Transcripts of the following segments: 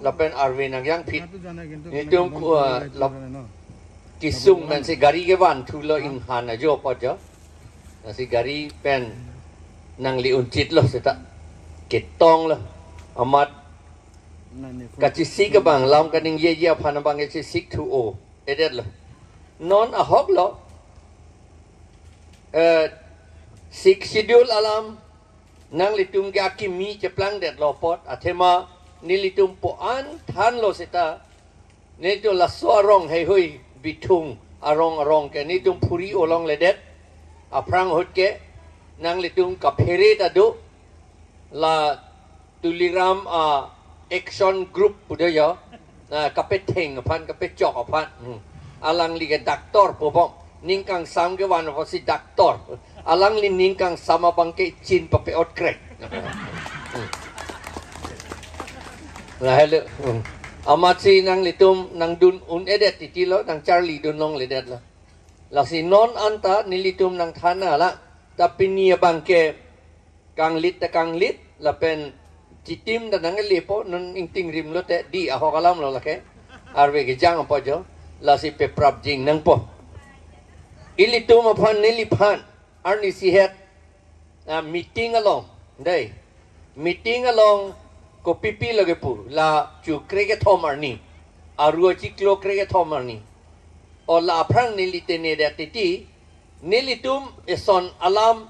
lapen arve nang yang phit ni tum lap kisung ben si gari ke wan thulo in han ajo pot jo si gari pen nang li unchit lo seta ketong lo amat kacisi ke bang lam kaning ye ye phan bang ke sik thu o edet lo non a hok lo sik schedule alam nang litum ga kimi cheplang det lo pot athema nilitum po an than lo seta nito la sorong hei hui bitung arong ke nitum puri olong ledet aprang hot ke nang litum kaphere ta do la tuliram action group budaya kapeteng pan kapechok pan alang li ke doktor popom ningkang sam ke wan si doktor alang li ningkang sama bangke chin pape ot krek lah hello amat si nang litum nang dun un edet titilo nang Charlie dun long ledet la la si non anta nilitum nang thana la tapi ni bangke kang lit la pen citim dan nang lepo non ingting rim lo te di aho kalam lo la ke arwe ke jang apa jo la si pe prap jing nang po ilitum aphan niliphan arni si het meeting along dai meeting along ko pipi lage pu la chu krege thomar ni aru chi klo krege thomar ni o la phrang nilite ne da titi nilitum eson alam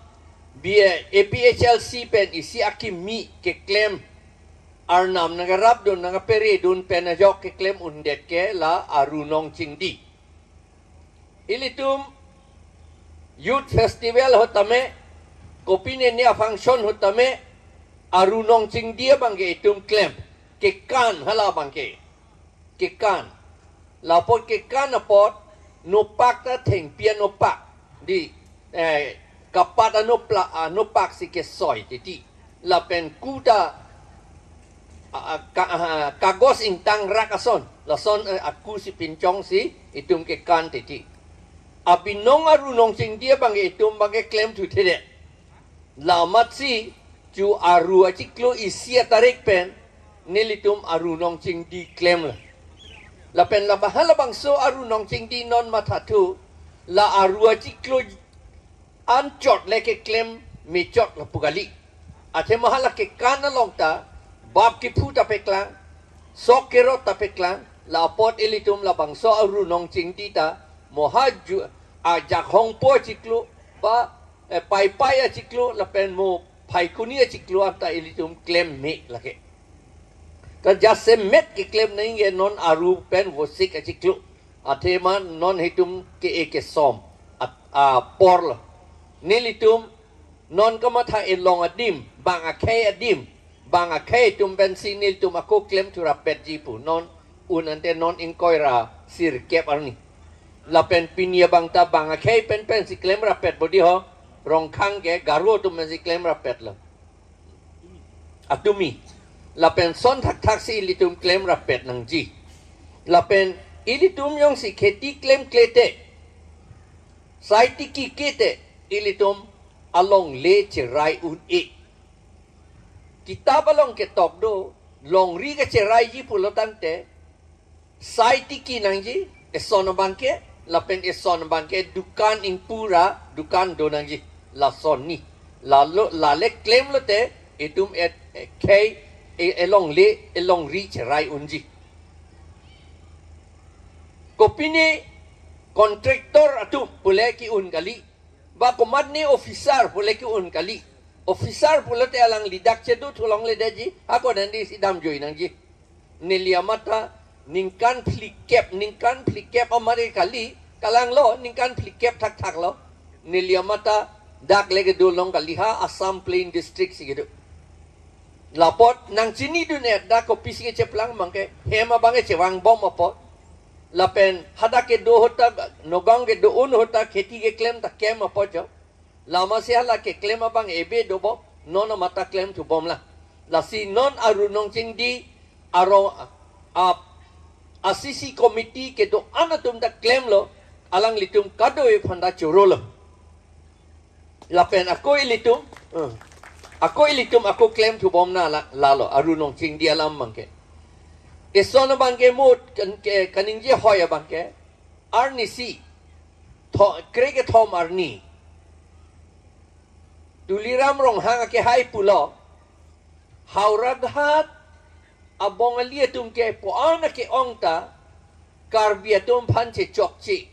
bia APHLC pen isi akimi Keklem arnam nagarap don nagapere don penajok Keklem undet ke la arunong chingdi ilitum youth festival hotame kopine ne function hotame arunong ching dia bangke itum klem kekan hala bangke kekan lapot kekan apot nopak ta theng pian nopak di kapat nopak si ke soy titi lapen kuda kagos intang rakason lason aku si pincong si itum kekan titi abinong arunong ching dia bangke itum bangke klem tu tede lamat si ju aru achiklo isia tarik pen nilitum aru nong ching di klem la pen la bahala bangso aru nong ching di non Matha tu la aru achiklo anchot leke klem mechot la pugali athe mahala ke kana longta bab ki phuta peklang sok kero ta peklang la pot ilitum la bangso aru nong ching di ta mohaju ajak hong po chiklo ba pai achiklo la pen mo pai kunia ciklu anta ilitum klem me lake kan jasse met ke klem naing ge non aru pen vosik ciklu athema non hitum ke eke som porl nilitum non kamatha elong adim bang adim bang tum bensin nilitum aku klem tu rapet jipu non un ante non inkoira sir kep arni lapen pinia bangta bang pen si klem rapet bodi ho rong khang ke garu tu mesti claim rapet la atumi lapen son thak si ilitum claim rapet nang ji lapen ilitum yong si kheti claim klete saiti ki kete ilitum along le cherai un e kita balong ke tok do long ri ke cherai ji pulotan te saiti ki nang ji eson bangke lapen eson bangke dukan ing pura dukan do nang ji la son ni la le claim lo te itum et k elong reach rai unji kopine kontraktor atu pule ki un kali ba komat ni officer pule ki un kali officer pule te alang lidak chedu thulong le deji ako dan di sidam joy nang ji niliamata ningkan flikep amare kali kalang lo ningkan flikep thak lo niliamata dak lege dolong kaliha Assam Plain District sigidu lapot nang chini dunet dak ko pisige cheplang mangke hema bange chewang bom apot lapen hada ke do hota nogang ke do un hota kheti ke claim ta kem apot jo lama se hala ke claim abang ebe do bo non mata claim tu bom la si non aru nong ching di aro asisi committee ke do anatum ta claim lo alang litum kado e phanda chorolo lapen ako ilitum aku claim tu bom na lalo arunong ching dia lam mangke Esona bangke mut kaning je hoya bangke arni si kreke thom arni tuliram rong hanga ke hai pulo hauraghat abong alia tum ke po ana ke ongta karbia tum phanche chokchi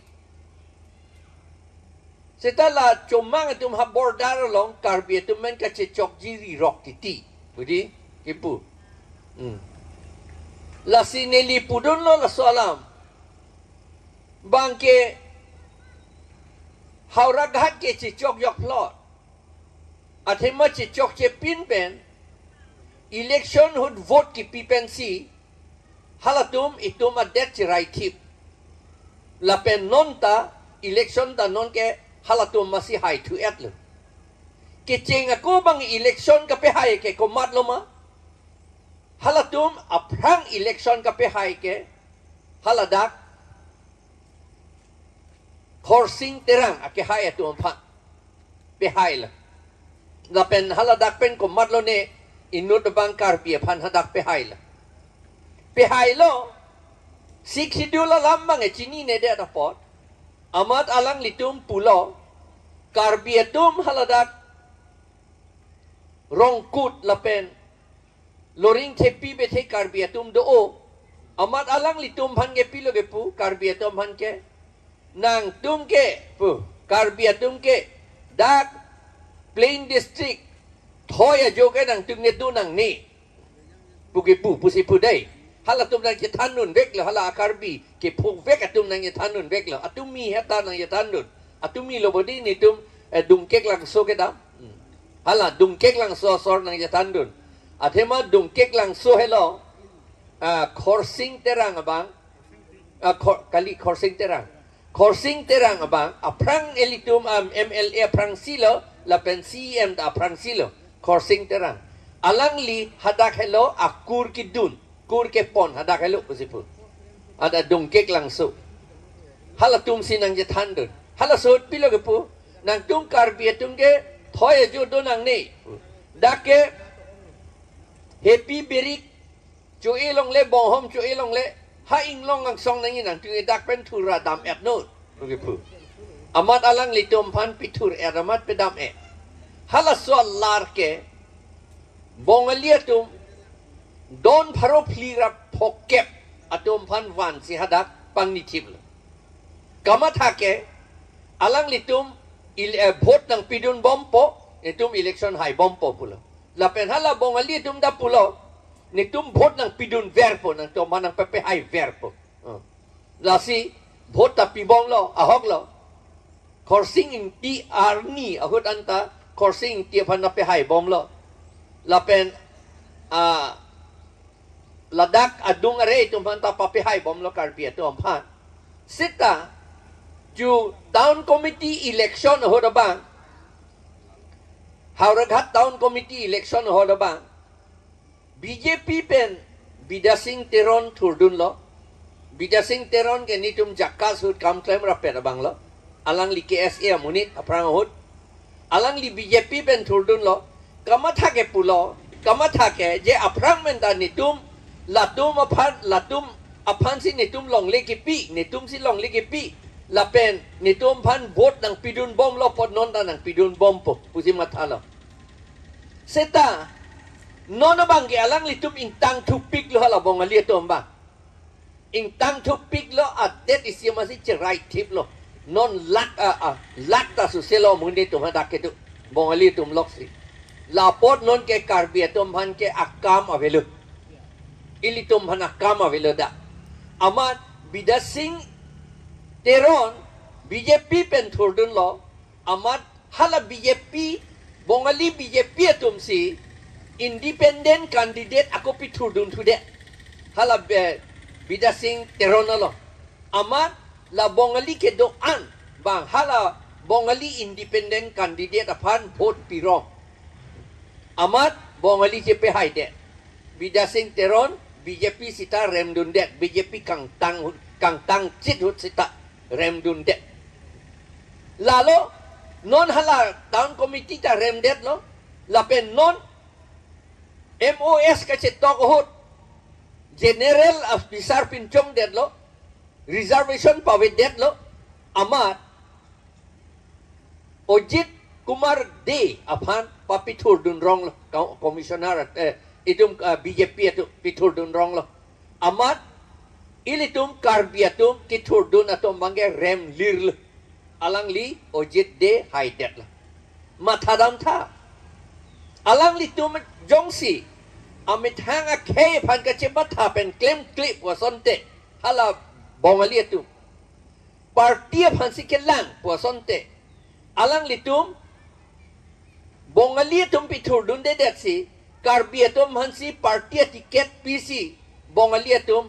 setala chomang tum ha bordar long karbia tum men ka che chokji ri rok ti budi ipu la sineli pudun lo la salam bangke hauraghat ke che chok yok plot athema che chok che pin pen election hud vote ki pipen si halatum itum a det right tip la pen nonta election ta non ke halatum masi hai thu etlu ke chenga ko bang election ka pe hai ke ko mat lo ma halatum aprang election ka pe hai ke haladak khorsing terang ake hai atum pha pe hai la pen haladak pen ko mat lo ne inut bang karbia phan hadak pe hai lo sik sidula lambang e chinine de da pot amat alang litum pulo karbia tum haladak rongkut la pen loring thepi be the karbia tum do o amat alang litum phan ge pilo ge pu karbia tum phan ke nang tum ke pu karbia tum ke dak plain district thoya jo ke nang tung ne tu nang ni puki pu pusi pu dai hala tum nang ke thanun vek lo hala karbi ke phuk vek atum nang ke thanun vek lo atumi heta nang ke thanun atumi lo bodi ni tum dung kek lang so ke da hala dung kek lang so sor nang ke thanun athema dung kek lang so hello khorsing terang abang kali khorsing terang abang aprang elitum MLA aprang silo la pen CM da aprang silo khorsing terang alang li hadak hello akur ki dun kur ke pon hadak hello pusipu ada dongkek langsung hala tum sinang je thandun hala sot pilo ke pu nang tum karbia tum ke thoya jo do nang ni dake happy berik chu elong le bong hom chu elong le ha ing long ang song nang nang tu dak pen thura dam et no ke pu amat alang li tum phan pitur eramat pedam e hala so lar ke bongalia tum don pharo phlira phokep atum phan wan si hadak pangni thibl kamatha ke alang litum vote nang pidun bompo itum election hai bompo pulo la pen hala bongalia tum da pulo nitum vote nang pidun verpo nang to manang pepe hai verpo la si vote ta pi bong lo ahok lo khorsing in ti arni ahut anta khorsing ti phan na pe hai bom lo la pen ladak adung are tum phan ta pa pe hai bom lo karbia tum phan sita ju town committee election ho bang hauraghat town committee election ho bang BJP pen bidasing teron thurdun lo bidasing teron ke nitum jakkas hut kam claim ra pe bang lo alang li KSA munit aprang hut alang li BJP pen thurdun lo kamatha ke pulo kamatha ke je aprang men da nitum latum aphan si nitum long le ki pi nitum si long le ki pi la pen nitum phan vote nang pidun bom lo pot non da nang pidun bom po pusi Matha lo seta nona bang ke alang litum ing tang thupik lo hala bong ali tom ba ing tang thupik lo adet isi masi che right tip lo non lak ta su selo mundi tum hadak ke tu bong ali tum lok si la pot non ke karbia tum phan ke akam avelu ili tum phan akam avelu da amat bidasing teron BJP pen thurdun lo amat hala BJP bongali BJP tum si independent candidate ako pi thurdun thude hala bidasing teron lo amat la bongali ke do an bang hala bongali independent candidate aphan vote pirong amat bongali je pe hai de bidasing teron BJP sita remdun de BJP kangtang chit hut sita remdun de lalo non hala town committee ta remdet lo la pen non MOS ka che tok hut general besar pincong det lo reservation pawit det lo amat ojit kumar de aphan papitur dunrong lo komisioner itum BJP itu pitur dunrong lo amat ilitum karbiatum kitur dun atom bangge rem lir lo alang li ojit de haidet lo mathadam tha alang li tum jongsi amit hanga khe phan ka chebata pen claim clip wa sonte hala bongalia tu partia phan si kelang wa sonte alang litum bongalia tum pitur dun de det si karbia tum hansi partia tiket pc bongalia tum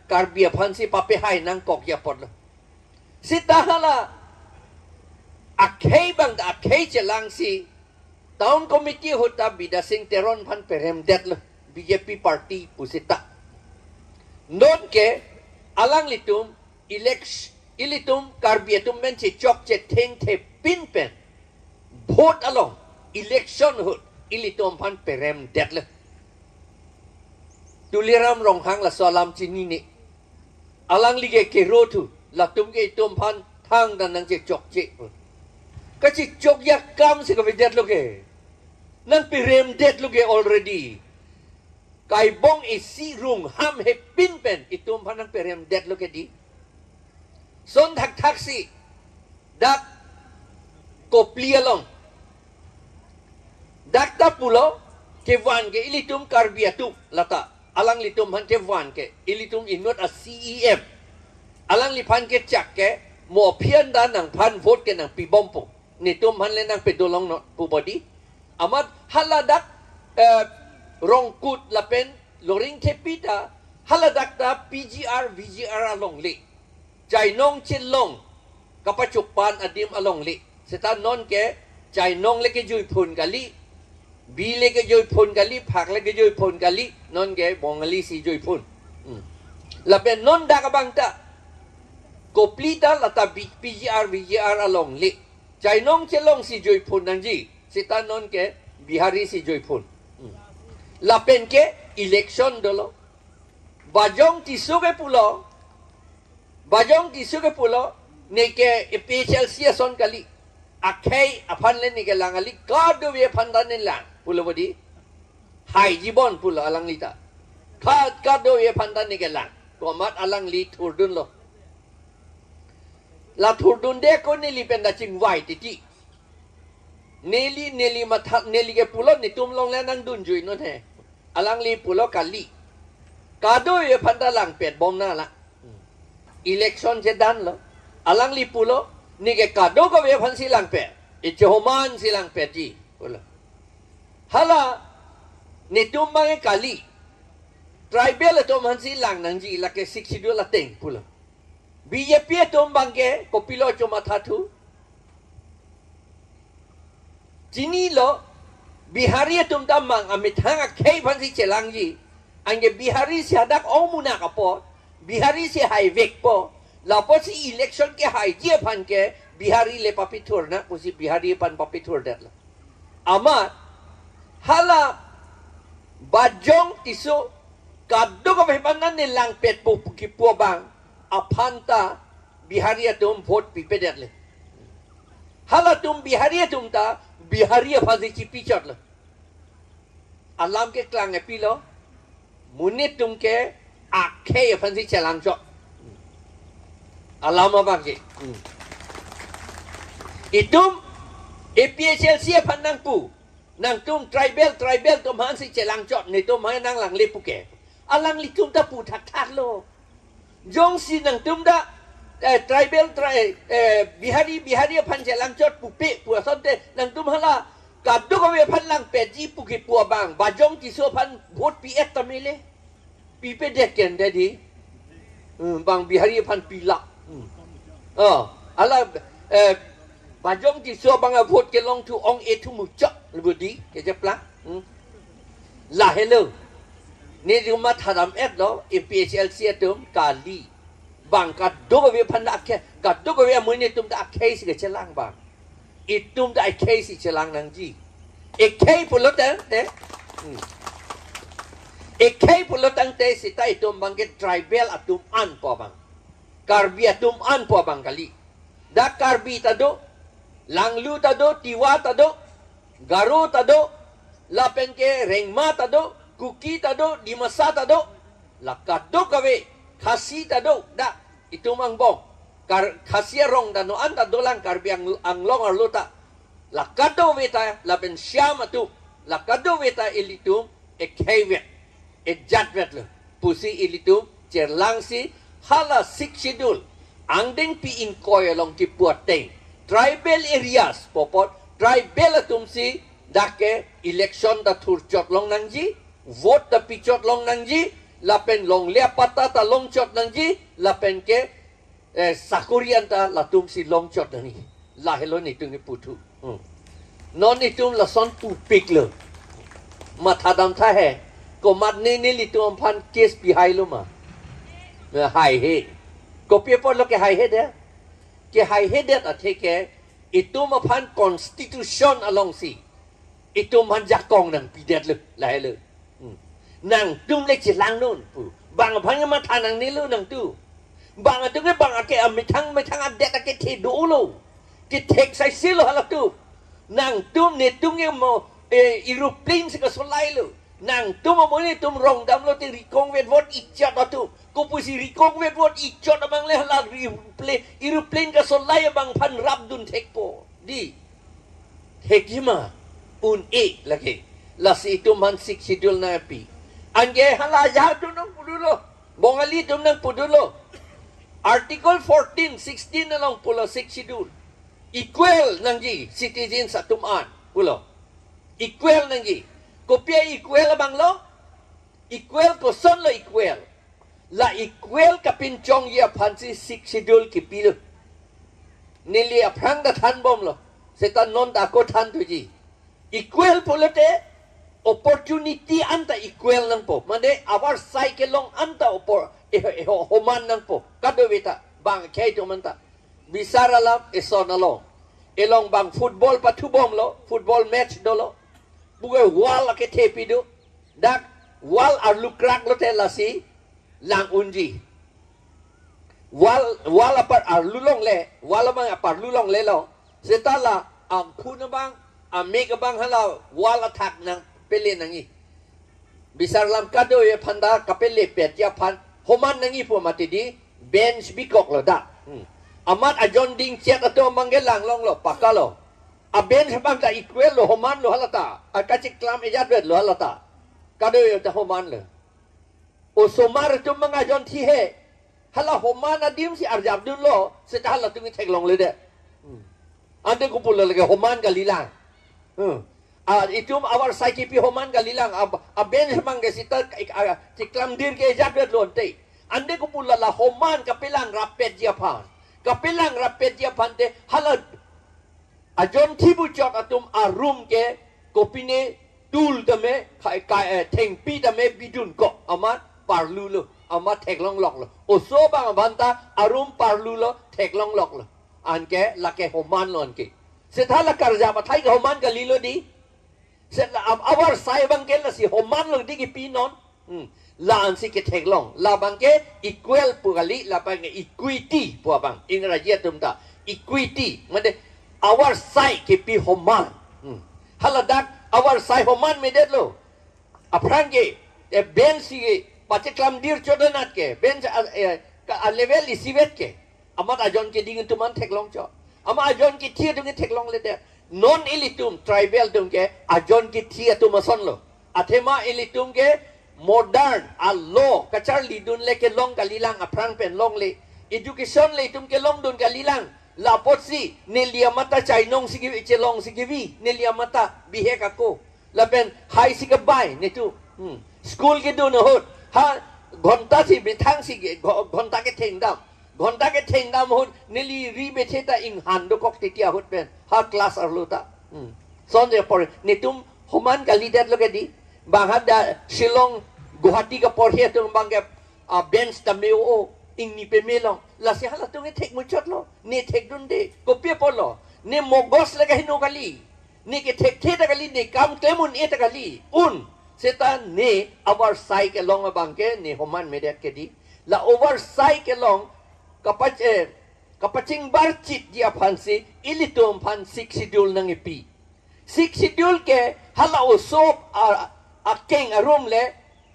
karbia phan si pape hai nang kok ya pod si tahala akhei bang akhei chelang si Town committee hota bida sing teron pan perem det lo BJP party pusita. Non ke alang litum ilitum karbiatum men che chok che theng the pin pen vote along election hot ilitum pan perem det lo. Tuliram rong hang la salam chinine. Alang lige ke rotu la tum ke tum pan thang dan nang che chok che. Kasi chok ya kam se ka videt lo ke. Nang pirem det lo ke already. Kai bong isi rung ham he pin pen itum pan nang pirem det lo ke di. Son thak taksi dak kopli along. Dak ta pulo ke wan ke ilitum karbiatu lata. Alang litum han ke wan ke ilitum inot a CEM. Alang lipan ke chak ke mo phian da nang phan vote ke nang pi bompo. Ni tum han le nang pedolong no pu body amat haladak rongkut lapen loring kepita haladak da PGR VGR along le jainong chinlong kapachupan adim along le seta non ke jainong le ke jui phun gali bi le ke jui phun gali phak le ke jui phun gali non ke bongali si jui phun lapen non da ka bangta koplita lata PGR VGR along le Jainong chelong si joy phun nang ji sita non ke bihari si joy phun lapen ke election dolo bajong tisu ke pulo ne ke special season kali akhai aphan le ni ke langali kadu we phandan ne lang pulo bodi hai jibon pulo alang lita kadu we phandan ni ke lang komat alang li thurdun lo La thurdun de ko neli penda ching wai titi neli matha neli ke pulo ni tum long le nang dun jui non he alang li pulo kali kado ye phanda lang pet bom na la election je dan lo alang li pulo ni ke kado ko ye phan si lang pe e joman si lang pe ji pulo hala ni tum mang kali tribal to man si lang nang ji la ke siksidu la teng pulo BJP tum bangke kopilo cuma thatu Jini lo Bihari tum tamang amit hanga kei pansi celangji angge Bihari si hadak omuna kapo Bihari si hai vek po lapo si election ke hai je pan ke Bihari le papitur na pusi Bihari pan papitur dat la ama hala bajong tiso kaddo ko bepanan ni lang pet po kipo bang apanta Biharia tum vote pipedet le hala tum Biharia tum ta Biharia phazi chipi chot le alam ke klang epilo munit tum ke akhe phazi chelang chot alam abang ji itum APHL sia panang pu nang tum tribal tum han si chelang chot ni tum hai nang lang le puke alang li tum ta pu thak lo Jong si nang tumda tribal Bihari pan jalang chot pupe puasante nang tumhala kaddo ko we pan lang peji puki puabang bajong tiso pan vote PS tamile pipe deken dedi bang Bihari pan pila ala bajong tiso bang vote ke long tu ong etu muchak lebudi ke japla la hello ni rumah tharam et lo IPHL tum kali bang kaddo we pan akke kaddo we muni tum da akke si ke chelang bang itum da akke si chelang nang ji ek pulo te Ekai pulot ang te sita itum bangke tribal atum an po bang. Karbi atum an po bang kali. Da karbi tado, langlu tado, tiwa tado, garu tado, lapen ke rengma tado, kuki tado, dimasa tado, lakado kawe, khasi tado, da itum ang bong. Khasi rong dano an tado lang karbi ang long arluta. Lakado weta lapen syam atu, lakado weta ilitum ekai wet. Ejatvet lo, pusi ilitum cerlangsi hala sik schedule. Angding pi in koy along ti puateng. Tribal areas popot tribal atumsi dake election da turchot long nangji, vote da pichot long nangji, lapen long leapata ta long chot nangji, lapen ke sakurian ta latumsi long chot nani. Lahelo ni tungi putu. Non itum la son pu pik lo. Matha dam tha hai. Ko mat ni litu ampan case bihai lo ma. Hai he. Ko people lo ke hai he dia. Ke hai he dia ta theke itu mapan constitution along si. Itu man jakong nang pidet lo lai lo. Nang tum le chi lang non pu. Bang apang ma tha nang ni lo nang tu. Bang atu ke bang ake am thang adet ake the do lo. Ke thek sai sil lo hala tu. Nang tum ne tung ye mo aeroplane se ka solai lo. Nang tu mo ni tum rong dam lo ti rikong vet vot ichat atu ko pusi rikong vet vot ichat abang le hala aeroplane ka solai bang pan rab dun thekpo di thekima un e lagi lasi itu man sik sidul na pi ange hala ya tu nang pudulo bongali tum nang pudulo article 14 16 along pulo sik sidul equal nangji citizen sa tuman pulo equal nangji kopia equal abang lo equal ko son lo equal la equal kapincong ya pansi sik sidul kipilo nili aprang da than bom lo setan non da ko than tuji equal polote opportunity anta equal nang po mande our cycle long anta opor homan nang po kado beta bang kay to manta bisara lam eson along elong bang football patu bom lo football match dolo bukan wall ke tepi do dak wall arlukrak lo telasi lang unji wall apar arlulong le wall bang apar lulong le lo setala am kuna bang am mega bang hala wall attack nang pele nangi bisar lam kado ye phanda kapele pet ya phan homan nangi po mati di bench bikok lo da amat ajon ding chat ato mangelang long lo pakalo aben sebang ta equal lo homan lo halata akacik klam ejat wet lo halata kado yo ta homan lo o somar tu mangajon thi he hala homan adim si arjab dun lo seta hala tu thek long le de ande ko pul le homan ka lilang itum awar saiki pi homan ka lilang aben sebang ke sita ciklam dir ke ejat wet lo te ande ko pul la homan ka pelang rapet dia pan ka pelang rapet dia pan te hala ajon thibu chot atum arum ke kopine tul tame kai thengpi tame bidun ko amat parlu lo amat theklong lok lo oso bang banta arum parlu lo theklong lok lo anke lake homan lon ke sethala karja ma thai homan ka lilo di set awar sai bang ke la si homan lo di ki pinon la an si ke theklong la bang ke equal pugali la bang equity po bang ingraji tum ta equity made our side ke pi homan haladak our side homan medet lo aprange ben si pacheklam dir chodanat ke ben a level isivet ke amat ajon ke dingin tuman theklong cho ama ajon ke thia dung theklong le de non elitum tribal dung ke ajon ke thia tumason lo athema elitum ke modern a law kachar lidun le ke long kalilang aprang pen long le education le tum ke long dun kalilang la potsi nelia mata chainong sigi chelong sigivi nelia mata bihe kako laben hai sigabai netu school ke do no hot ha ghonta si bithang si ghonta ke thengdam hot neli ri betheta ing hando kok titia hot pen ha class arluta sonje por netum homan kalidat logedi bahada shillong guwahati ka por he tung bangge bench tameo ing ni pemelong la si hala tung thek muchot lo ne thek dun de kopia polo ne mogos laga hino kali ne ke thek the ta kali ne kam klemun e ta kali un Seta ni oversight ke long abangke ni homan medet ke di. La oversight ke long kapacing barcit dia pansi ilitum pan six schedule nang ipi. Six schedule ke hala usop akeng arum le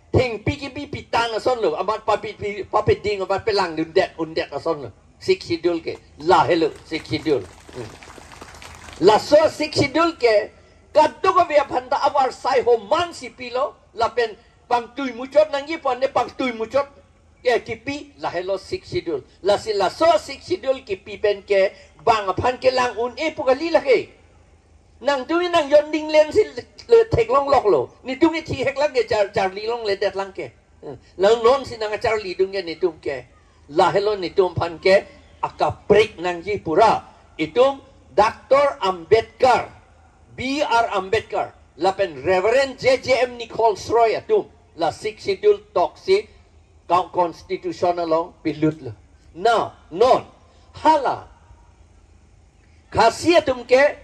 ting PGB pitan ason lo amat papit ding amat pelang undet ason lo. Six schedule ke la hello six schedule. La so six schedule ke kadto ko bia phanda awar sai ho man si pilo la pen pang tui muchot nang ipon ne pang tui muchot ke kipi la hello six schedule la si la so six schedule kipi pen ke bang phan ke lang un e pugali la ke nang tui nang yon ding len si le tek long lok lo ni tung ni thi hek lang ke char li long le det lang ke la non si nang char li dung ke ni tum ke la hello ni tum phan ke akaprek nang ji pura itum Dr. Ambedkar B.R. Ambedkar lapen Reverend J.J.M. Nichols Roy atum la six schedule toksi constitutional long pilut lo now non hala khasiat tum ke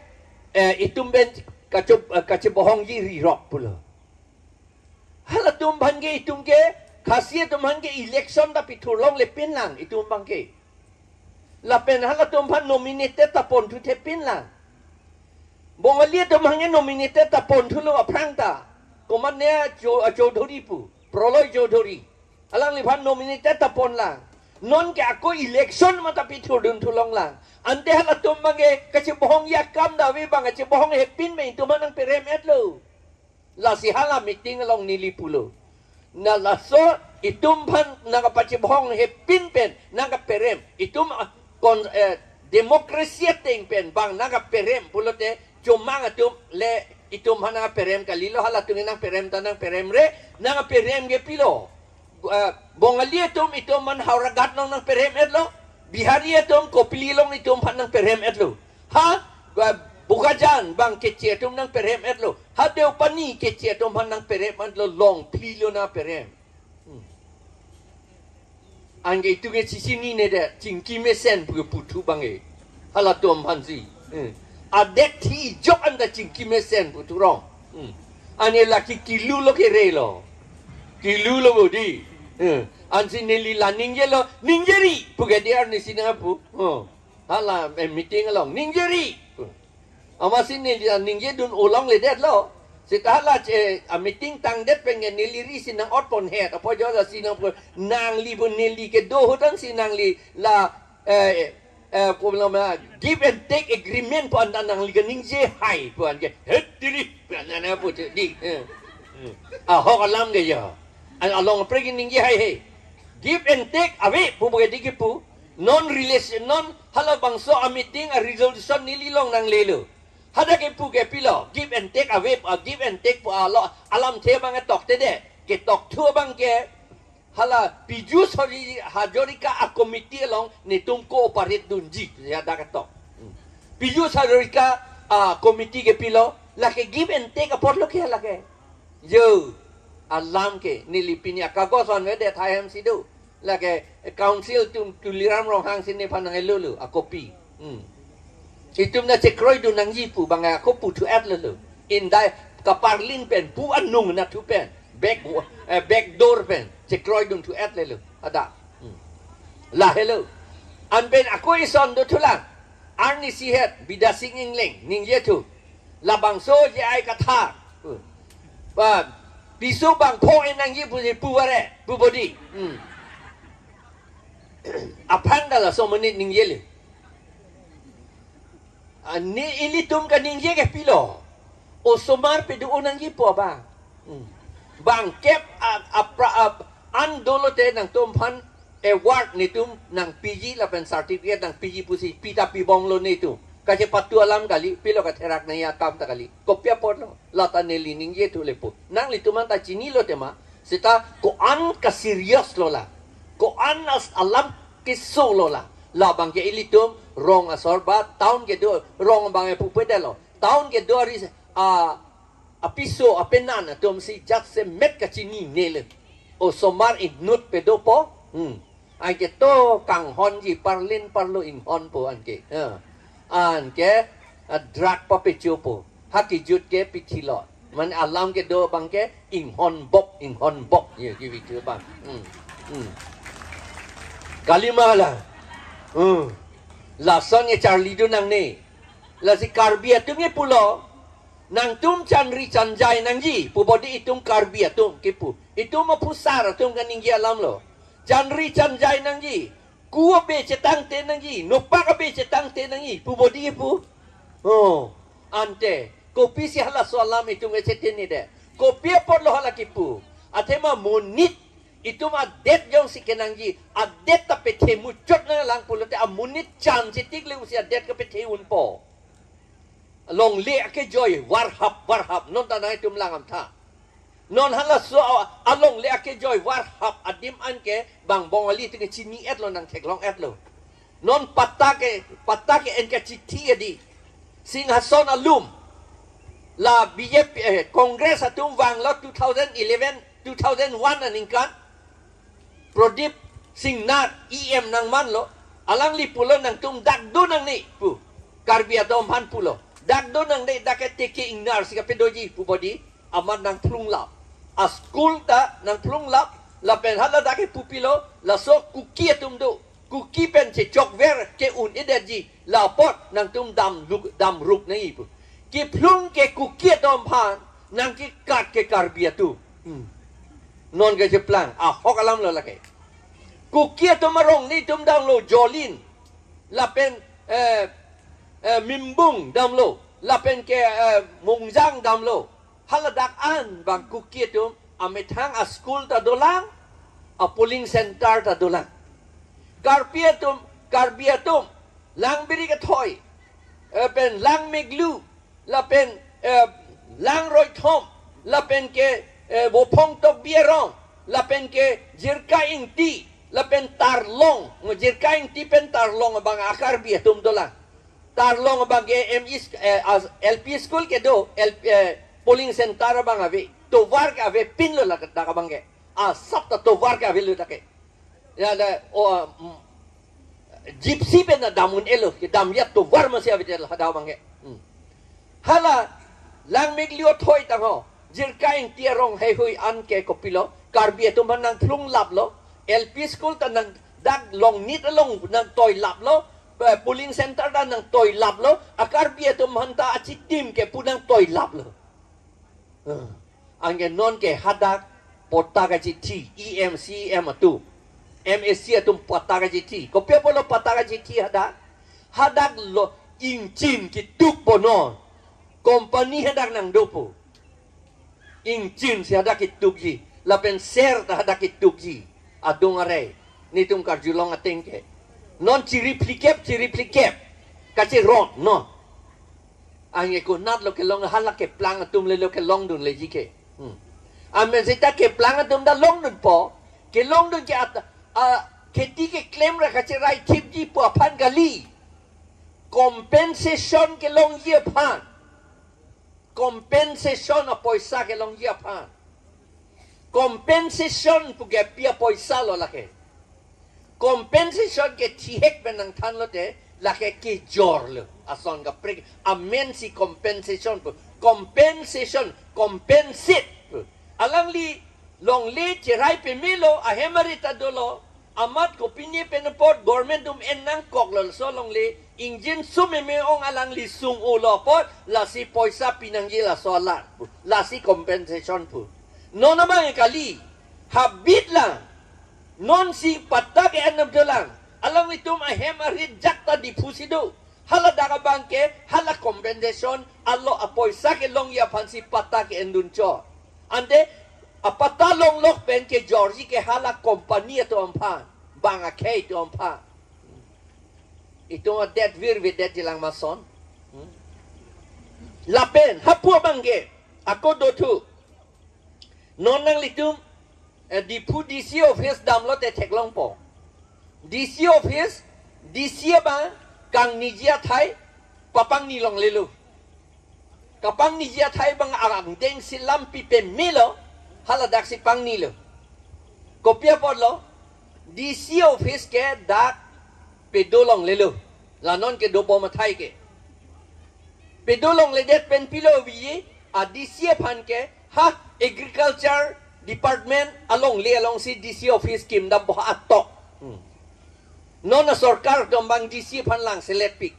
itum ben kacibohong ji rirok pula hala tum bangge itum ke khasiat tum bangge election da pitulong le pinlang itum bangge lapen hala tum ban nominated tapon tu te pinlang Bongalia tu mangnya nominated tapon tu lo aprangta. Komannya Jodhuri pu, proloi Jodhuri. Alang lipan nominated tapon lang. Non ke aku election mata pitu dun tulong lang. Ante hala tu mangge kaci bohong yakam dawi bang kaci bohong hepin me tu manang perem et lo. La si hala meeting along nili pulo. Na la so itum pan naga kaci bohong hepin pen naga perem. Itum demokrasi ting pen bang naga perem pulo te. Cuma ngatum le itum hana perem kalilo hala tunginang perem tanang perem re nang perem ge pilo bongali itum man hauragat nang perem etlo bihari itum kopililong itum hanang perem etlo ha bukajan bang kecil itum nang perem etlo ha deu pani kecil itum hanang perem etlo long pilo na perem angge itu ge sini ne de cingki mesen putu bange hala tum hansi Adek ti jok anda cingki mesen puturong. Ane laki kilu lo kere lo. Kilu lo bodi. Ansi nili la ninge lo. Ningjeri. Puga dia ni sinapu. Hala meeting along. Ningjeri. Amasi nili la ninge dun ulang le det lo. Sita hala meeting tang det pengen nili ri sinang outpon head. Apa jo la sinang nang li bun nili ke do hutan sinang li la give and take agreement po anda nang liga ningje hai po anje het diri na po di ho kalam ge ya along pregi ningje hai he give and take awe po boge digi po non relation non hala bangso a meeting a resolution nililong nang lelo hada ke pu ke pilo give and take awe give and take po alam the bang tok te de ke tok thu bang ke hala pijus hajorika a committee along nitum cooperate dunji ya dakatok pijus hajorika a committee ke pilo la ke give and take a potlo ke la ke yo alam ke nilipinya kagoson we de thayam sidu la ke council tu liram rong hang sin ne panang elulu a copy itum na chekroi du nang yipu banga ko pu tu at lulu in dai kaparlin pen pu anung na tu pen back door pen cekroi dun tu et lelu ada la hello an ben aku ison do tulang arni sihet bidasing ingling ning ye tu la bangso je ai kathar ba bisu bang po enang ye pu ware pu body apanda la so menit ning ye le ani ilitum ka ning ye ke pilo o somar pe du onang ye po ba bang kep andolote nang tumpan award nitum nang PG la pen certificate nang PG pusi pita pibong lo nitu kasi patu alam kali pilo ka terak na ya kam ta kali kopya por lo lata neli ningye tu lepo nang lituman ta chini lo tema sita ko an ka serious lo la ko an as alam kiso lo la bang ke ilitum rong asorba town ke do rong bang e pupede lo town ke do ris apiso apenan tom si jat se met ka chini nele o somar inut pedopo ai ke to kang hon ji parlin parlo in hon po an ke drag pa pechopo haki jut ke pichilo มันอาลามke do bang ke ing hon bok ye ki vi tu bang kalima la la son ye Charlie du nang ni la si karbia tu nge pulo nang tum chan ri chan jai nang ji pu body itum karbia tum ke pu itum ma pusar tum kan ing alam lo chan ri chan jai nang ji ku be cetang te nang ji no pa ka be cetang te nang ji pu body pu ante kopi si hala soalam itu ngecetin ni deh. Kopi apa lo hala kipu. Atema munit itu mah det jong si kenangji. Adet tapi te mucut na lang pulut te amunit chan si tigli usia det ke te unpo. Long le ke joy warhap non tanah itu melangam ta. Non hala so along le ke joy warhap adim anke bang bongali tu ke cini et lo nang Keklem et lo. Non patake enke citi adi. Sing hason alum. La BJP Kongres atum wang lo 2001 aningkan Prodip sing nat EM nang man lo alang li pulo nang tum dak do nang ni pu karbia dom han pulo dak do nang ni dak teke ingnar sika pedoji pu body aman nang plung lap a school ta nang plung lap la pen hala dak pupilo la so kuki atum do kuki pen che chok ver ke un energy la pot nang tum dam ruk nang ipu ki plung ke kuki dom pan nang ki kat ke karbia tu non ke jeplang hok alam lo lake kuki tu marong ni tum dang lo jolin la pen mimbung dam lo la pen ke mungjang dam lo haladak an bang kuki tu amethang a school ta dolang a polling center ta dolang karbia tu lang biri ke thoi pen lang meglu la pen lang roi thom la pen ke bo phong tok bierong la pen ke jirka ing ti la pen tarlong jirka ing ti pen tarlong bang akar bia tum dolang tarlong bang ME LP school ke do polling center bang ave to war ka ave pin lo la ka bang ke sap ta to war ka ave lo ta ke ya da gypsy pen na damun elo ke dam ya to war ma se ave la da bang ke hala lang meglio thoi ta ho jirka ing tierong hei hui an ke kopilo karbia tu manang plung lap lo LP school ta nang dak long nit long nang toy lap lo polling center ta nang toy lap lo akarbia tu manta achi tim ke punang toy lap lo ange non ke hadak potaga jiti EMCM tu MSC tu potaga jiti kopia polo potaga jiti hadak lo ingchin ki tuk ponon company hadak nang dopo ingchin si hadak ki tukji la pen ser ta hadak ki tukji adung are ni tum karjulong atengke non ciri plikep kaci ron non ange ko nat lo ke long halak ke plang atum le lo ke long dun le jike amen sita ke plang atum da long dun po ke long dun ke ke ti ke claim ra kaci rai tip ji po pan gali compensation ke long ye pan compensation a poisa ke long ye pan compensation pu ke pia poisa lo lake compensation ke tihek benang tan lo te lake ke jor lo ason ka prek amen si compensation pu compensation compensate pu alang li long le chirai pe milo a hemarita dolo amat ko pinye penepot government dum enang kok lo so long le injin sume me ong alang li sung ulo pot la si poisa pinangji la solar la si compensation pu non naman kali habit lang non si patak enam dolang alang itum ahem arid jakta di pusido hala daga bangke hala compensation allo apoisa ke long ya pansi patak endun cho ande apata long lok pen ke Georgie ke hala company to ampan banga ke to ampan itu adet wir vedet jilang mason lapen hapu bangge ako do tu nonang litum di pu DC office damlo te Keklem po DC office DC ba kang nijia thai papang ni long lelu kapang nijia thai bang ang deng silam pipe milo hala dak si pang nilo kopia podlo DC office ke dak pedolong lelu lanon ke dopo mathai ke pedolong ledet pen pilo wi DCA pan ke ha agriculture department along si DC office kim dam bo atok non sarkar dombang DC pan lang select pik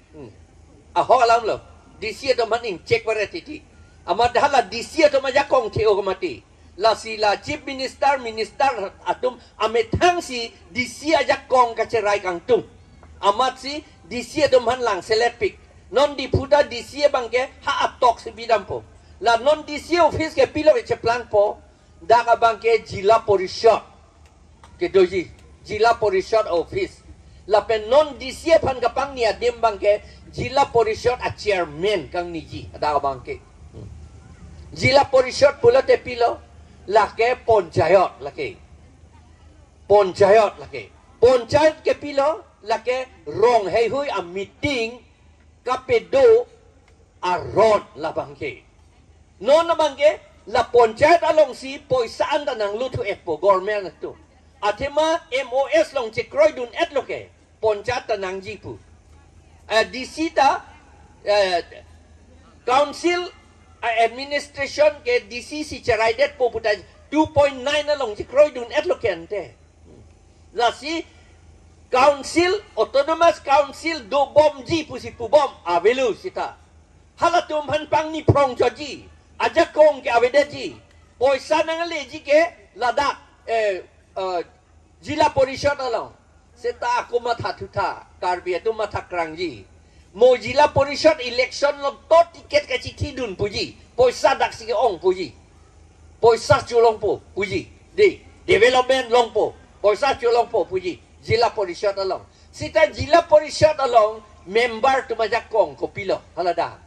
ho alam lo DC dombang ing check variety amat hala DC to majakong theo mati la sila chief minister atum amethang si DC ajakong kacerai kangtung amat si DC dombang lang select pik non di puta DC bangke ha atok si bidam po la non DC office ke pilo ke plan po daga bangke jila porishad ke doji jila porishad office la pen non DC pan kapang ni adem bangke jila porishad a chairman kang niji daga bangke jila porishad pula te pilo la ke panchayat la ke panchayat ke pilo la ke rong hei hui a meeting kapedo a ron la bangke non na bangke la panchayat along si poisaan da nang lutu etpo government tu atema MOS long che kroy dun et loke panchayat da nang jipu DC ta council administration ke DC si charai det po puta 2.9 na long che kroy dun et loke ante la si council autonomous council do bom jipu si pu bom avelu sita halatum han pang ni prong joji aja kong ke avedaji poisa nang leji ke lada jila porishad along seta aku Matha thuta karbi tu Matha krangji mo jila porishad election lo to tiket ke chithi dun puji poisa dak si ong puji poisa chulong po puji de development long po poisa chulong po puji jila porishad along sita jila porishad along member tu majak kong ko pilo halada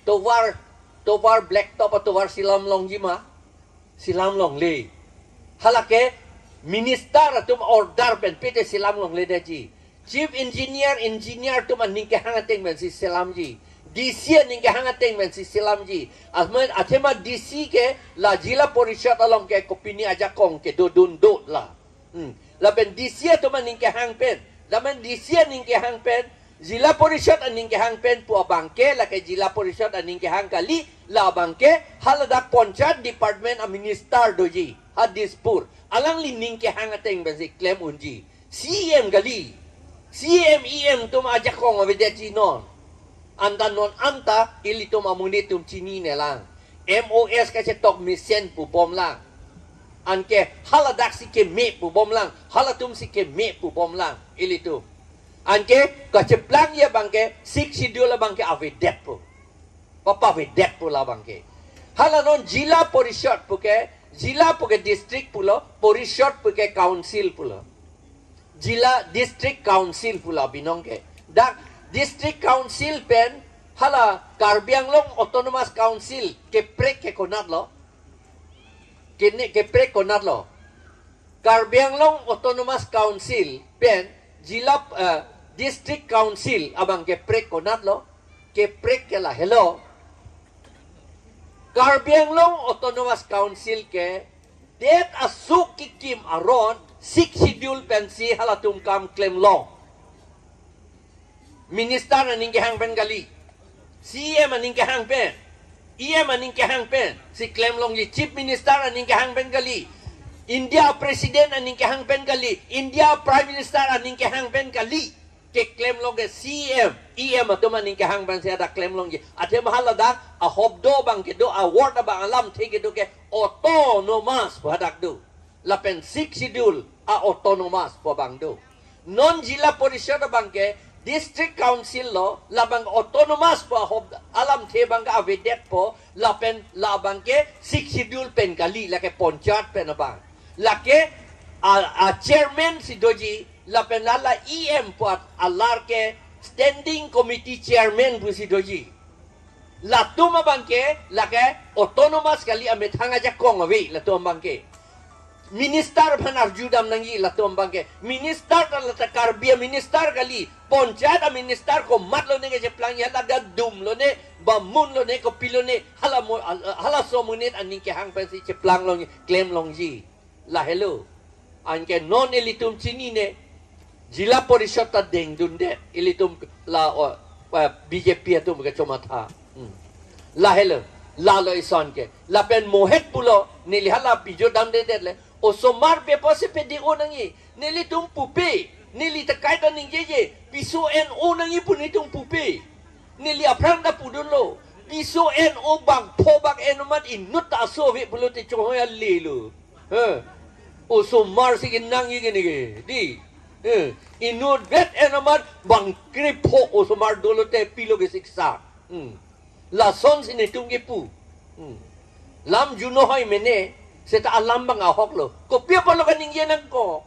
tovar black top atau tovar silam long jima silam long le halake minister atum order ben pete silam long le daji chief engineer tu man ningke hangateng ben si silam ji DC ningke hangateng ben si silam ji asman athema DC ke la jila porishad along ke kopini aja kong ke dodun do la la ben DC tu man ningke hang pen la ben DC ningke hang pen jila porishad aning ke hang pen pu bangke la ke jila porishad aning ke hang kali la bangke halada panchayat department a minister doji hadispur alang li ning ke hang ateng ben si claim unji CM gali CM tum ajak kong avedaji non anda non anta ili tum amuni tum chinine lang MOS ka tok misen pu bom lang anke haladak si ke me pu bom lang halatum si ke me pu bom lang ili tu anke kaceplang ya bangke sik schedule bangke avedet po papa avedet po la bangke halanon jila porishad puke district pulo porishad puke council pulo jila district council pulo binongke dak district council pen hala Karbianglong autonomous council keprek ke konat lo kene keprek konat lo Karbianglong autonomous council pen jila district council abang keprek konat lo keprek ke la hello Karbianglong autonomous council ke det asuk kikim aron sik schedule pensi halatum kam claim law minister aning ke hang pen gali CM aning ke hang pen EM aning ke hang pen si claim long ji chief minister aning ke hang pen gali India president aning ke hang pen gali India prime minister aning ke hang pen gali ke claim long ke CM EM atum aning ke hang pen se ada claim long ji athe mahala da a hobdo bang ke do award bang alam the ke do ke autonomous badak do lapen sik schedule a autonomous po bang do non jila porishad bang ke district council lo labang autonomous po alam the bang ka avedet po lapen labang ke sik schedule pen kali la ke panchayat pen bang la ke a chairman si doji lapen lala EM po alar ke standing committee chairman bu si doji la tuma bangke la ke autonomous kali amet hangaja kong awi la tum bangke minister bhanar judam nangi la tum bangke minister la Karbia minister kali panchayat minister ko matlo ne ke plang ya la dum lo ne bamun lo ne ko pilo ne hala so munit aning ke hang pensi plang long claim long ji la hello anke non elitum chinine jila porishad ta deng dunde elitum la BJP atum ke Matha la hello Lalo ison ke. Lapen mohet pulo. Nilihala pijo dam de le. O somar pe pose pe di o nangi. Nili tum pupe. Nili terkait dengan ye. Piso en o nangi pun itung pupe. Nili aprang da pudun lo. Piso en o bang po bang enomat inut ta so ve pulo te choya le lo. O somar sigin nangi gini ke. Di. Inut vet enomat bang kripo o somar dolo te pilo ke siksa. La son sini tunggi pu. Lam juno hoy mene. Seta alam bang ahok lo. Ko pia palo kaning yenang ko.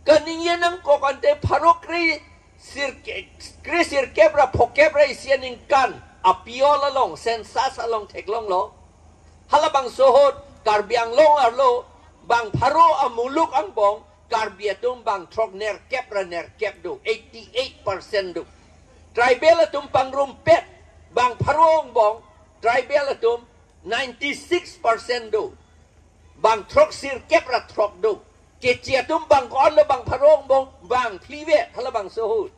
Kaning yenang ko kante paro kri sirkebra pokebra isianing kan. Apiola long sensasa long teklong lo. Halabang sohot karbiang long arlo. Bang paro amuluk ang bong. Karbiatum bang trok nerkebra nerkeb do. 88% do. Tribela tum pang rumpet. Bang parong bong, tribal atum 96% do. Bang trok sir kepra trok do. Keciatum bang kon lo bang parong bong, bang plivet hala bang sohut.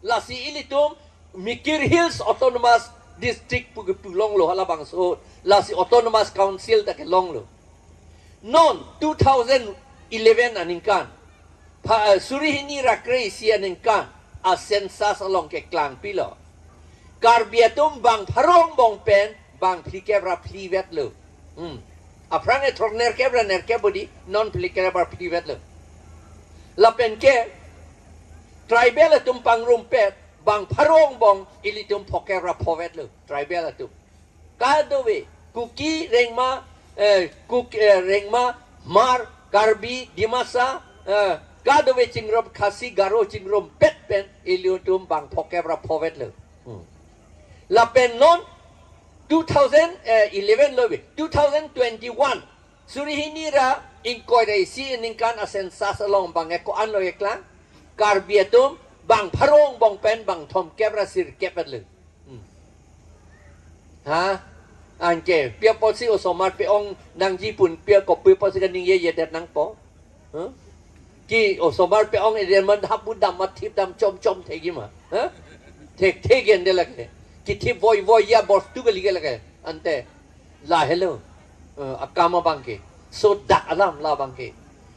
Lasi ilitum Mikir Hills Autonomous District pulong lo hala bang sohut. Lasi Autonomous Council tak long lo. Non 2011 aningkan. Surihini rakre sia aningkan. A sensas along Keklem pilo. Karbiatum bang parong bong pen bang plikebra plivet lo. Aprang trok nerkebra nerkebodi non plikebra plivet lo. Lapen ke tribal atum pang rumpet bang parong bong ilitum pokebra povet lo. Tribal atum. Kadowe kuki rengma rengma mar karbi dimasa kadowe cingrom kasi garo cingrom pet pen ilitum bang pokebra povet lo. Lapen non 2011 lobe 2021 surihini ra inkoy si ningkan asensas along bang eko an lo eklang karbiatum bang parong bong pen bang thom kebra sir kepet le ha anke pia posi osomar pe ong nang jipun pia ko pia posi kan ning ye ye det nang po ki osomar pe ong eden man hapu dam matip dam chom chom thegi ma ha thek thegen de lake kitip voy ya bos tu kali lage ante la hello akama bangke so dak alam la bangke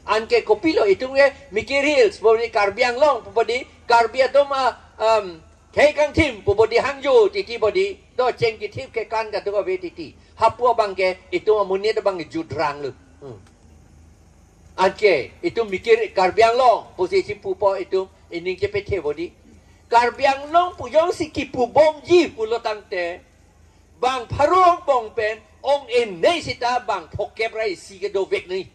anke kopilo itunge Mikir Hills bodi karbiang long bodi karbiatum kang tim bodi hangjo titi bodi do cheng kitip ke kan ka do be titi hapua bangke itu amunia bang judrang lu anke itu Mikir karbiang long posisi pupo itu ining ke pete bodi karbiang long puyong si kipu bom ji pulo tangte bang parong bong pen ong en nei sita bang pokebra si ke do vek ni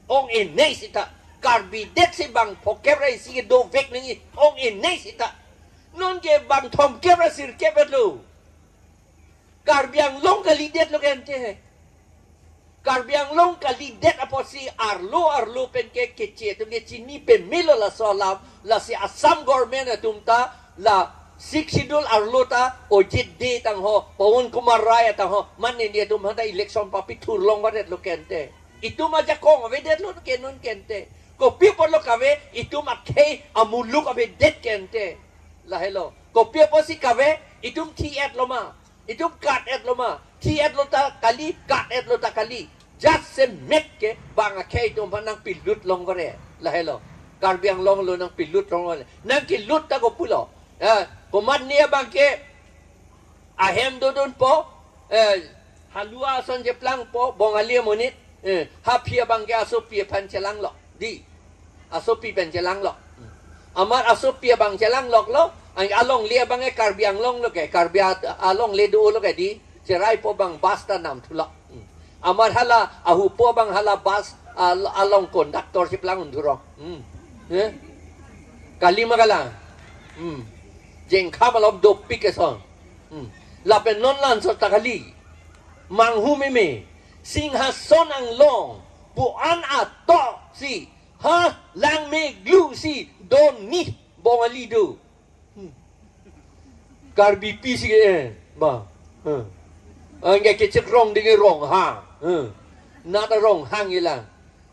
ong en nei sita karbi det si bang pokebra si ke do vek ni ong en nei sita non ke bang thom kebra sir kebet lo karbiang long kali det lo kente karbiang long kali det aposi arlo pen ke kece tu ke chini pen milo la solam la si asam government atumta la siksidul arlota ojit de tang ho pawon kumar raya tang ho man dia tum handa election papi tur long wadet lo kente itu maja kong ave det lo kenon kente ko people lo kave itu makke amuluk ave det kente la hello ko people si kave itum tiet lo ma itum kat et lo ma tiet lo ta kali kat et lo ta kali just se mekke bang ke itum panang pilut long gore la hello karbiang long lo nang pilut long gore nang kilut ta ko pulo kumat niya bangke ahem dodon po halua son je plang po bongalia monit hapia bangke asopia pancelang lo di asopi pancelang lo amar asopia bang celang lo lo ang along lia bangke karbiang long lo ke karbia along le do lo ke di cerai po bang basta nam thula amar hala ahu po bang hala bas along konduktor si plang unduro kalima kala jeng kabalom do pikeson lapen non lan so takali manghu meme singhason ang long buan ato si ha lang me glu si don ni bongali do karbi pisi ke ba angge ke cekrong dinge rong ha nada rong hang ilang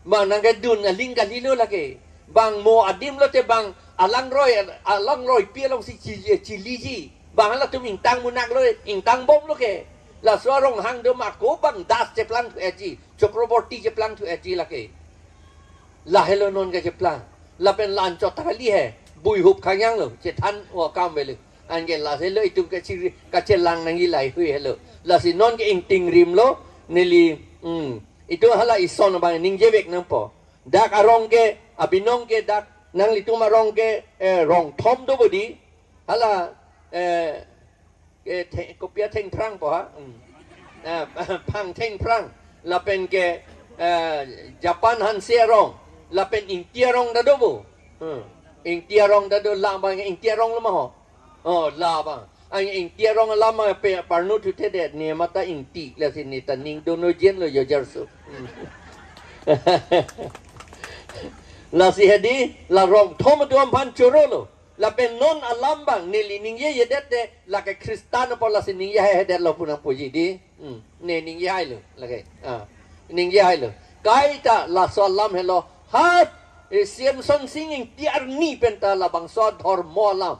bang nangga dun aling galilo lake bang mo adim lo te bang alang roy pia long si chili ji bang la tum ing tang munak lo ing tang bom lo ke la suarong hang do mako bang das ceplang tu eji chokraborti ceplang tu eji lake la hello non ke ceplang la pen lan chot thali hai bui hup khanyang lo che than wa kam ve le an ge la hello itu ke chi ka chelang nangi lai hui hello la si non ke ing ting rim lo neli itu hala ison bang ning je vek nang po dak arong ke abinong ke dak nang litu marong ke rong thom do bodi hala kopia theng prang po ha phang theng prang la pen ke Japan han serong la pen ing tiarong da do bo ing tiarong da do la bang ing tiarong lo ma ho la bang ang ing tiarong la ma pe parnu tu te de ne mata ing ti la sin ni tan ning do no jen lo yo jar su la si hedi la rong thom do pan choro lo la pen non alam bang nili ning ye det de la ke kristano po la sin ning ye he det lo punang puji di ne ning ye lo la ke ning ye lo kai ta la so lam hello hat siam son singing tiar ni penta la bang so dhor mo lam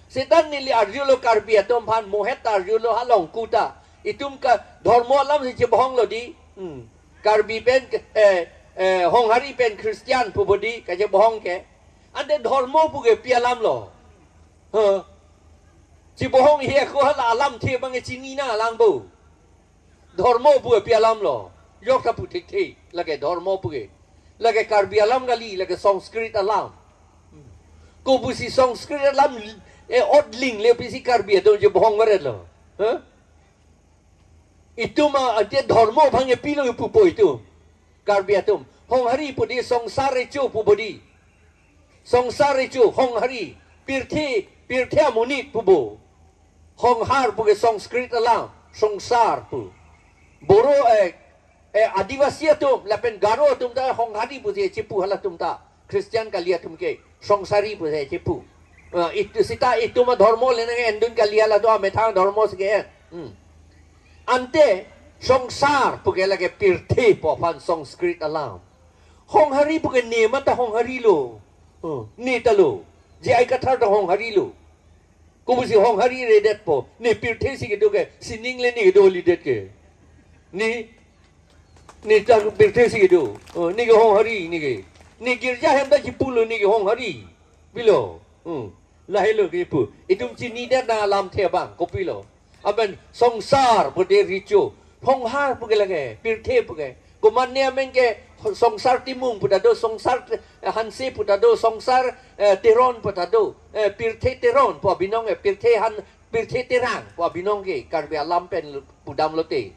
sedan nili arjulo karbia tom pan mohet arjulo halong kuta itum ka dhor mo lam si chebong lo di karbi pen hong hari pen Christian pu bodi ka chebong ke ande dharma puge pialam lo chi bohong he ko hala alam the bang chinina lang bo dharma puge pialam lo yok ka putik the lage dharma puge lage karbi alam gali lage sanskrit alam ko busi sanskrit alam odling le pisi karbi do je bohong mare lo itu ma ade dharma bhange pilo pu po itu karbi atum hong hari pudi sangsare chu pu bodi Songsar itu hong hari pirthi amunit pubo hong har puge Sanskrit alam songsar pu boro adivasi atum lapen garo atum ta hong hari pu je chipu hala tum ta Christian kalia tum ke songsari pu je chipu itu sita itu ma dharma lena ke endun kalia la do metha dharma se ante songsar puge la ke pirthi po pan Sanskrit alam hong hari puge nema ta hong hari lo ni talo je ai kathar ta hong hari lo ko busi hong hari re det po ni pirthe si ke do ke sining le ni ke do li det ke ni ta pirthe si ke do ni ke hong hari ni girja hem da chipulo ni ke hong hari bilo la helo ke pu itum chi ni det na lam the bang ko pilo aben songsar po de richo hong har pu ke la ke pirthe pu ke ko man ne men ke songsar timung putado songsar hanse putado songsar teron putado pirthe teron po binong pirthe terang po binong ke karbia lampen pudam lote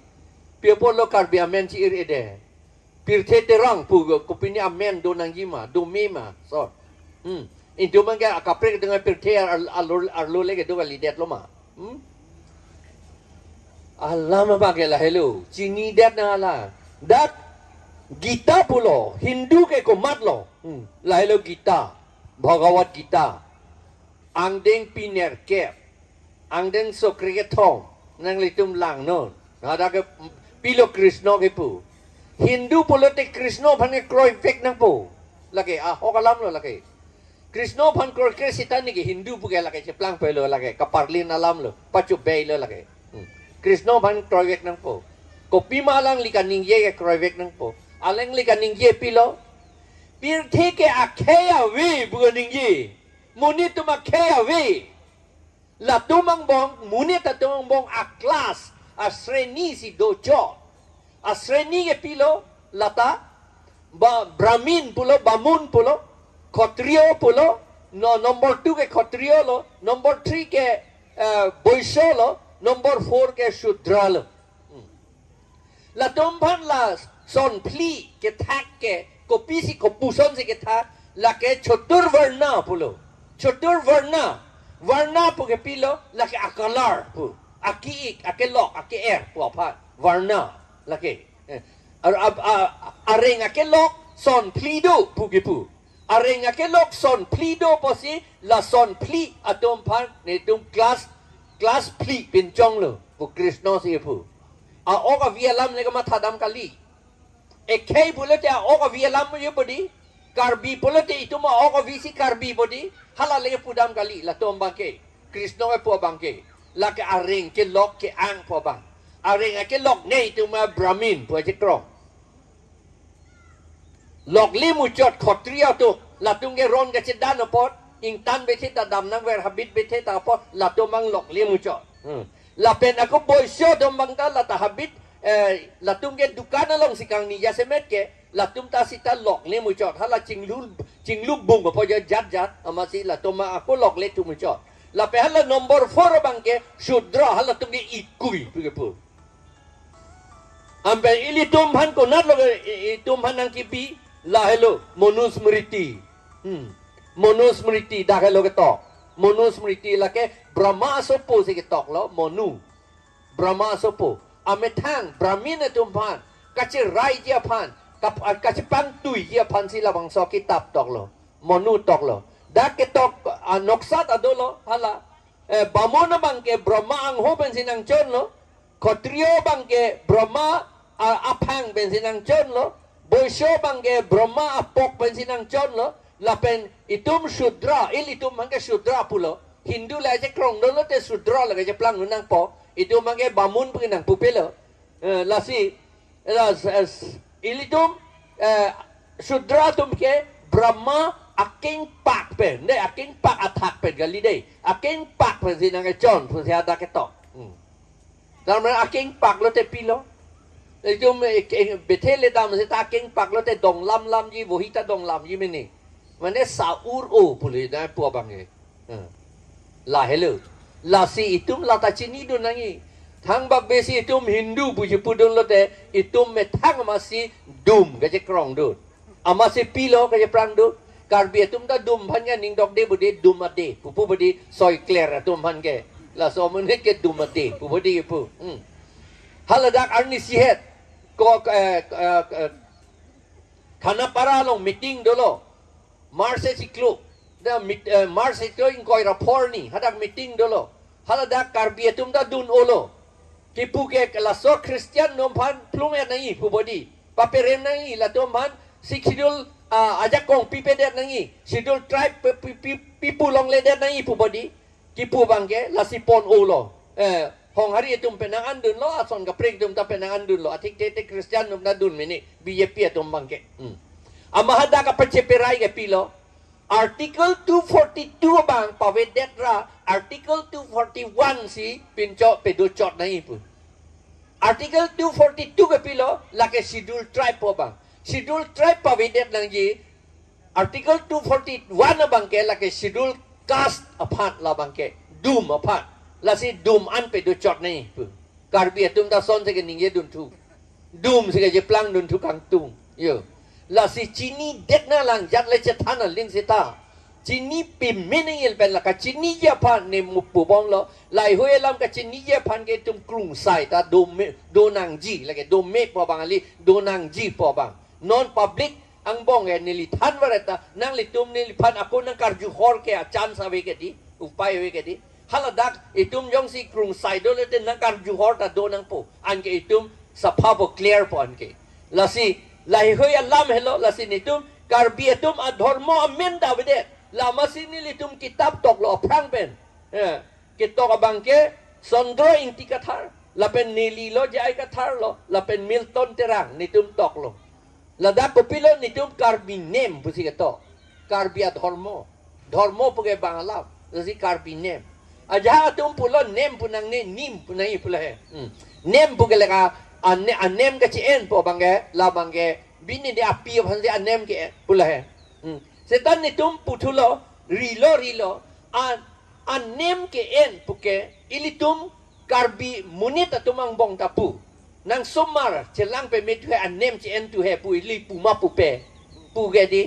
piopo lo karbia men ci ide pirthe terang pu kopini amen do nangjima do mema so itu mangga kaprek dengan pirthe arlo lege do lidet lo ma alama bagela hello cini dat na la dat Gita pulo Hindu ke komat lo lahilo Gita Bhagavad Gita angdeng piner kep angdeng sokriket thong nang litum lang non ada ke pilo Krishna ke pu Hindu pulo te Krishna phane kroi fek nang pu lage hokalam lo lage Krishna phan kroi ke sitan ni ke Hindu pu ke lage cheplang pe lo lage kaparlin alam lo pachu bei lo lage Krishna phan kroi fek nang pu kopi malang likan ningye ke kroi fek nang pu aleng likan ningye pilo pirthe ke akheya we bukan ningye muni tu makheya we la tumang bong muni ta tumang bong a class a sreni si dojo a sreni ke pilo lata brahmin pulo bamun pulo kshatriyo pulo no number 2 ke kshatriyo lo number 3 ke boisho lo number 4 ke shudra lo la tumphan la son pli ke thak ke kopi si kopuson si ke thak la ke chotur varna pulo chotur varna pu ke pilo la ke akalar pu aki akelok aki pu apa varna la ke areng akelok son plido pu ke pu areng akelok son plido posi la son pli atom pan ne tum class pli pinchong lo pu Krishna si pu oka vialam le ka Matha dam kali ekei bulate oka vialam ye bodi karbi bulate ituma oka visi karbi bodi halale pudam kali la tom bangke Krishna e po bangke la ke areng ke lok ke ang po bang Aring ake lok ne itu ma Brahmin pu aje krong. Lok limu chot khotria tu latung ke ron ke cedan apot ingtan bete ta dam nang ver habit bete ta apot latung mang lok limu chot. Lapen aku boisyo dom bang ta la ta habit latung ke dukan along sikang ni ya semet ke latung ta sita lok limu chot hala cinglu bung apo je jat amasi latung ma aku lok le tu mu chot. Lape hala nombor 4 bang ke Shudra hala tung ke ikui pu. Ambil ili tumhan ko nat lo tumhan nang kipi la hello monusmriti. Monusmriti dah hello ketok. Monusmriti la ke Brahma sopo si ketok lo monu. Brahma sopo. Ametang Brahmin tumhan kaci rai dia pan kaci pantui dia pan sila bangsa kitab tok lo. Monu tok lo. Dah ketok noksat adolo hala bamona bang ke Brahma ang ho ben sinang chon lo. Kotrio bang ke Brahma apang bensinang chon lo, boisyo bang ke Brahma apok bensinang chon lo, lapen itum Shudra, itum bang ke Shudra pulo, Hindu la je krong dolo te Shudra la je plang nang po, itum bang ke bamun penginang pupelo, lasi, itum Shudra tum ke Brahma aking pak pen, de aking pak atak pen gali de, aking pak bensinang ke chon, pun siada ketok. Dalam aking pak lo te pilo, itu betul le dalam kita aking pak lo te dong lam ji, bohita dong lam ji meni, mana saur o pulih dah puas bangge, lah hello, lah si itu lata cini do nangi, thang bab besi itu Hindu puji pudun lo te, itu metang masih dum kerja krong do, amasi pilo kerja perang do, karbi itu dah dum hanya ning dok de budi dum ade, pupu budi soy clear dum hanya. La so menit ke dumati pupodi pu haladak arni sihet ko khana para long meeting dolo marse siklo da marse to in koi rapport ni hadak meeting dolo haladak karbiatum da dun olo kipu ke la so christian nom phan plum ya nai pupodi paperem nai la tom phan sikidul ajak kong pipedet nai sidul tribe people long ledet nai pupodi kipu bangke la sipon ulo hong hari itu penangan dun lo ason kaprek dum ta penangan dun lo atik tete Kristian dum na dun mini BJP atum bangke amahada ka pacheperai ke pilo article 242 bang pawedetra article 241 si pinco peducot na ipu article 242 ke pilo la ke schedule tribe po bang schedule tribe pawedet nang ji article 241 bang ke la ke schedule cast apart la bangke dum apart la si dum an pe do chot nei karbi tum ta son se ke ning ye dun tu dum se ke je plang dun tu kang tung yo la si chini det na lang jat le che thana ling sita chini pim meningil ben la ka chini ya pan ne mu pu bong lo lai hoe lam ka chini ya pan ke tum krung sai ta do nang ji la ke do me po bang ali do nang ji po bang non public ang bong nili than wareta nang litum nili pan ako nang karju hor ke chan sa we ke di upay we ke di haladak itum jong si krung sai do le nang karju hor ta do nang po an ke itum sapha po clear po an ke lasi lai hoy lam hello lasi nitum karbi itum adhormo amenda bede lama sini litum kitab tok lo prang ben kitok abang ke sondro inti kathar lapen nili lo jai kathar lo lapen Milton terang nitum tok lo ladak popilo nitum karbi nem pusi keto karbi adhormo dhormo puge bangala lasi karbi nem aja tum pulo nem punang ne nim punai pula nem puge leka anem ke cien po bangge la bangge bini de api phan de anem ke pula he setan nitum putulo rilo anem ke en puke ilitum karbi munit atumang bong tapu nang sumar celang pe mit he anem ci en tu he pu li pu ma pu pe pu ge di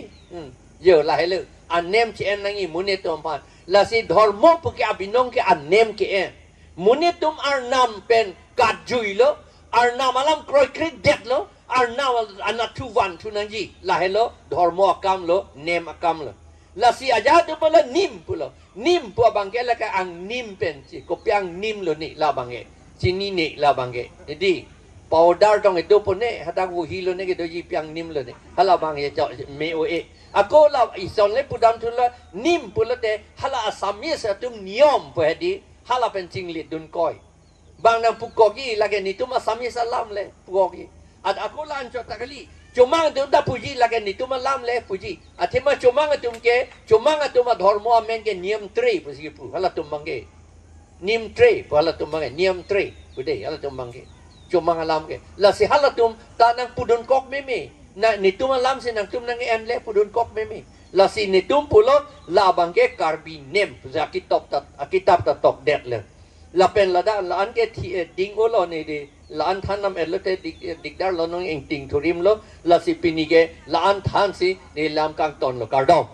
yo la he le anem ci en nang i munit tom pan la si dharmo pu ke abinong ke anem ke en munit tum arnam pen kat jui lo arnam alam kroi krit det lo arnam anatu wan tu nang ji la he lo dharmo akam lo nem akam lo la si aja tu pala nim pu lo nim pu abang ke la ka ang nim pen ci ko piang nim lo ni la bang e sini ni la bang e jadi powder dong itu pun ne hadak wo hilo ne ke doji piang nim lo ne hala bang ye jo me o e ako la ison le pudam tu la nim pula te hala asamis atum niom pu hedi hala pencing lit dun koi bang nang pukogi lagi ni tu masami salam le pukogi at aku lan cho takali cuma tu da puji lagi ni tu malam le puji atima cuma ngatum ke cuma ngatum dharma amen ke niam tre puji pu hala tum mangge nim tre hala tum mangge niam tre bude hala tum mangge cuma ngalam ke la si hala tum ta nang pudun kok meme na ni tu malam si nang tum nang en le pudun kok meme la si ni tum pulo la bangge karbinem puja kitab ta tok det le la pen la da la an ke ding olo ni di la an than nam elote dikdar lo nong eng ting thurim lo la si pinige la an than si ni lam kang ton lo kardom